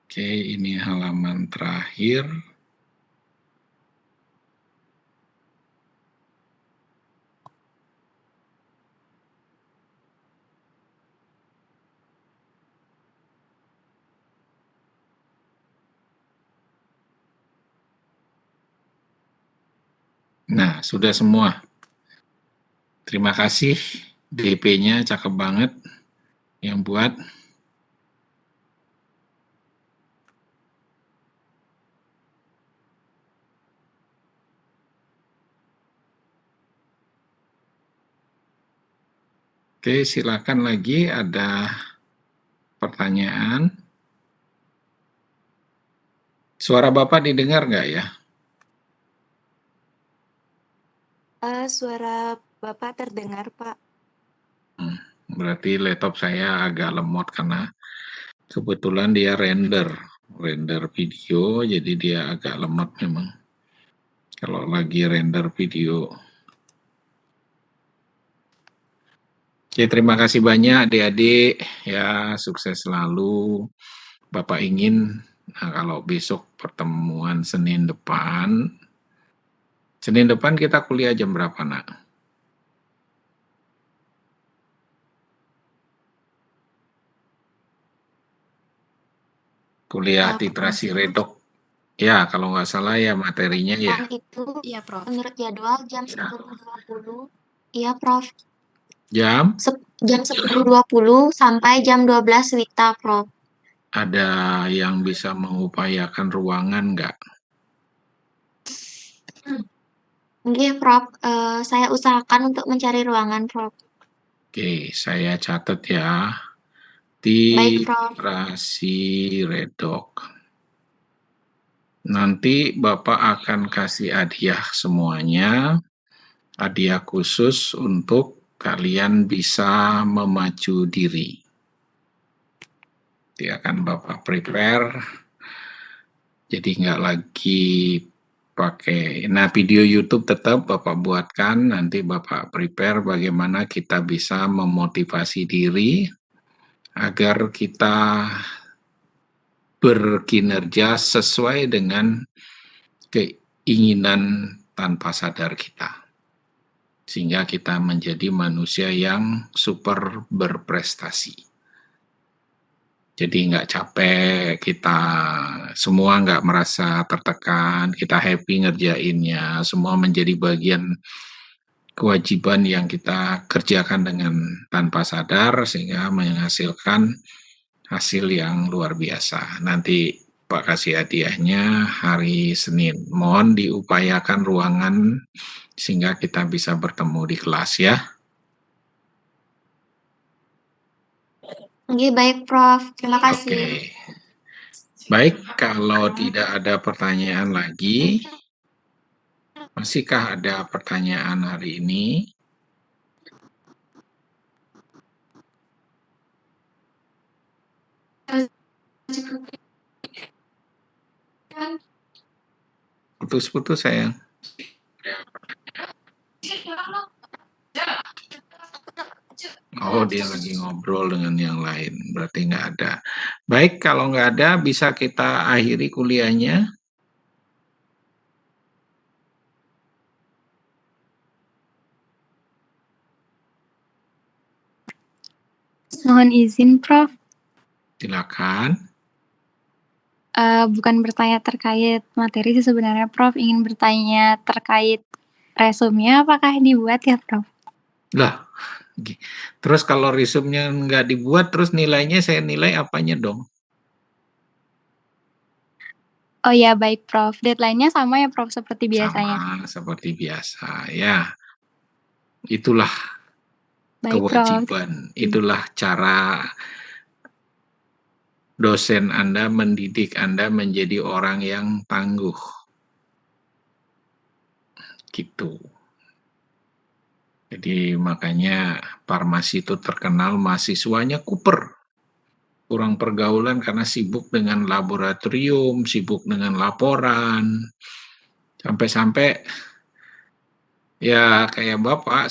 Oke, ini halaman terakhir. Nah, sudah semua. Terima kasih. DP-nya cakep banget yang buat. Oke, silakan lagi ada pertanyaan. Suara Bapak didengar nggak ya? Suara Bapak terdengar, Pak. Berarti laptop saya agak lemot karena kebetulan dia render video, jadi dia agak lemot memang. Kalau lagi render video. Oke, terima kasih banyak adik-adik. Ya, sukses selalu. Bapak ingin, nah kalau besok pertemuan Senin depan kita kuliah jam berapa, Nak? Kuliah titrasi redok. Ya, kalau nggak salah ya materinya ya. Itu iya, Prof. Menurut jadwal jam 10.20. Iya, Prof. Jam? Jam 10.20 sampai jam 12 WITA, Prof. Ada yang bisa mengupayakan ruangan nggak? Nggih, Prof. Saya usahakan untuk mencari ruangan, Prof. Oke, saya catat ya. Baik, Prof. Titrasi redok. Nanti Bapak akan kasih hadiah semuanya. Hadiah khusus untuk kalian bisa memacu diri. Dia akan Bapak prepare. Jadi nggak lagi pakai. Nah, video YouTube tetap Bapak buatkan. Nanti Bapak prepare bagaimana kita bisa memotivasi diri agar kita berkinerja sesuai dengan keinginan tanpa sadar kita. Sehingga kita menjadi manusia yang super berprestasi. Jadi nggak capek, kita semua nggak merasa tertekan, kita happy ngerjainnya, semua menjadi bagian kewajiban yang kita kerjakan dengan tanpa sadar sehingga menghasilkan hasil yang luar biasa. Nanti Pak kasih hadiahnya hari Senin. Mohon diupayakan ruangan sehingga kita bisa bertemu di kelas ya. Nggih, baik, Prof. Terima kasih. Oke. Baik, kalau tidak ada pertanyaan lagi, masihkah ada pertanyaan hari ini? Putus-putus sayang. Oh, dia lagi ngobrol dengan yang lain, berarti nggak ada. Baik, kalau nggak ada, bisa kita akhiri kuliahnya. Mohon izin, Prof. Silakan. Bukan bertanya terkait materi sih sebenarnya, Prof. Ingin bertanya terkait resume apakah dibuat ya, Prof? Lah, terus kalau resume-nya nggak dibuat, terus nilainya saya nilai apanya dong? Oh ya, baik, Prof. Deadline-nya sama ya, Prof, seperti biasanya? Sama, seperti biasa. Ya, itulah Baik, Prof. kewajiban, itulah cara dosen Anda mendidik Anda menjadi orang yang tangguh. Gitu. Jadi makanya farmasi itu terkenal mahasiswanya kuper. Kurang pergaulan karena sibuk dengan laboratorium, sibuk dengan laporan. Sampai-sampai ya kayak Bapak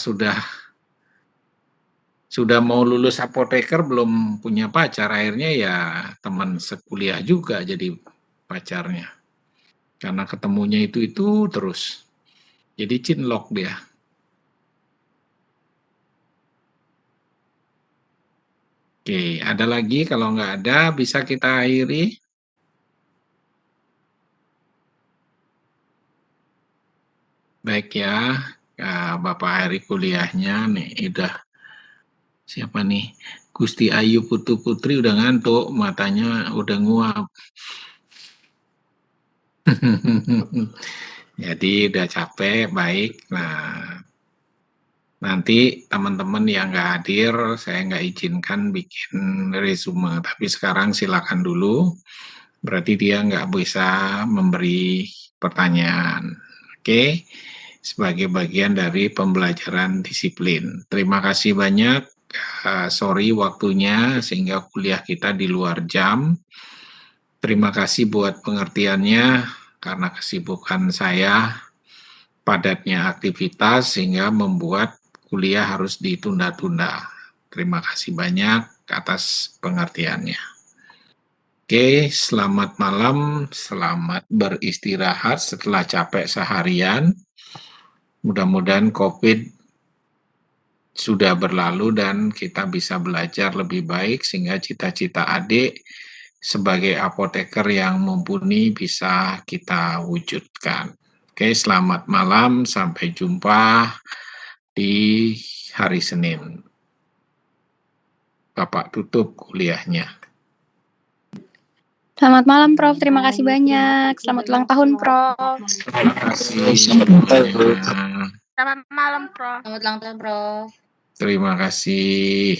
sudah mau lulus apoteker belum punya pacar, akhirnya ya teman sekuliah juga jadi pacarnya. Karena ketemunya itu terus. Jadi cinlok dia. Oke, ada lagi? Kalau nggak ada, bisa kita akhiri. Baik ya, Bapak hari kuliahnya nih, udah siapa nih? Gusti Ayu Putu Putri udah ngantuk, matanya udah nguap. Jadi udah capek, baik. Nah, Nanti teman-teman yang nggak hadir, saya nggak izinkan bikin resume. Tapi sekarang silakan dulu. Berarti dia nggak bisa memberi pertanyaan. Oke, sebagai bagian dari pembelajaran disiplin. Terima kasih banyak. Sorry waktunya sehingga kuliah kita di luar jam. Terima kasih buat pengertiannya karena kesibukan saya padatnya aktivitas sehingga membuat kuliah harus ditunda-tunda. Terima kasih banyak atas pengertiannya. Oke, selamat malam, selamat beristirahat setelah capek seharian. Mudah-mudahan COVID sudah berlalu dan kita bisa belajar lebih baik sehingga cita-cita adik sebagai apoteker yang mumpuni bisa kita wujudkan. Oke, selamat malam, sampai jumpa di hari Senin. Bapak tutup kuliahnya. Selamat malam, Prof. Terima kasih banyak. Selamat ulang tahun, Prof. Terima kasih semuanya. Selamat malam, Prof. Selamat ulang tahun, Prof. Terima kasih.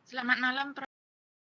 Selamat malam, Prof.